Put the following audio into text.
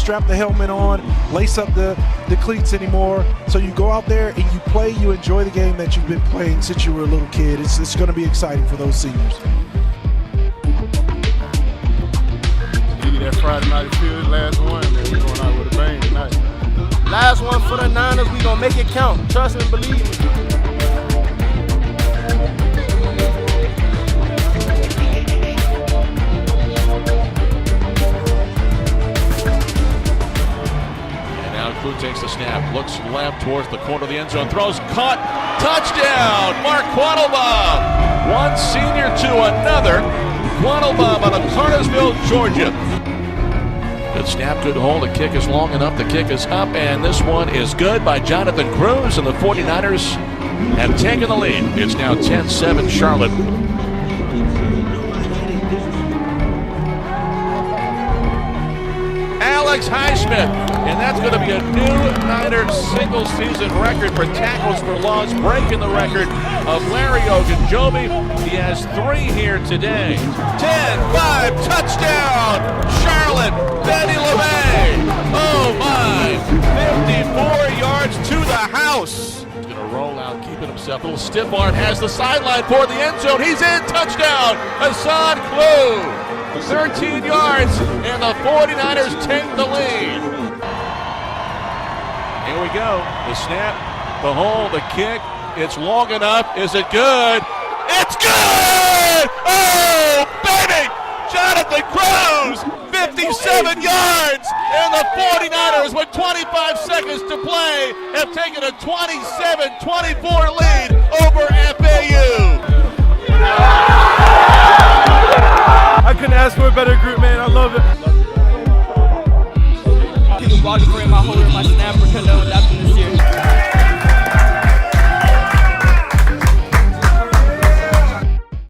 strap the helmet on, lace up the cleats anymore. So you go out there and you play, you enjoy the game that you've been playing since you were a little kid. It's going to be exciting for those seniors. Give you that Friday night feel, last one, man. We're going out with a bang tonight. Last one for the Niners, we gonna make it count. Trust and believe me. Crew takes the snap, looks left towards the corner of the end zone, throws, caught, touchdown, Mark Quattlebaum. One senior to another. Quattlebaum out of Cartersville, Georgia. Good snap, good hold, the kick is long enough, the kick is up, and this one is good by Jonathan Cruz, and the 49ers have taken the lead. It's now 10-7 Charlotte. Alex Highsmith, and that's going to be a new Niner single-season record for tackles for loss, breaking the record of Larry Ogunjobi. He has 3 here today. 10-5, touchdown, Charlotte, Benny LeMay. Oh my, 54 yards to the house. He's going to roll out, keeping himself a little stiff arm, has the sideline for the end zone. He's in, touchdown, Hassan Klug. 13 yards, and the 49ers take the lead. Here we go. The snap, the hold, the kick. It's long enough. Is it good? It's good! Oh, baby! Jonathan Cruz, 57 yards, and the 49ers with 25 seconds to play have taken a 27-24 lead over FAU. I couldn't ask for a better group, man. I love it. Keep the block for my holder, my snapper, canoe, that's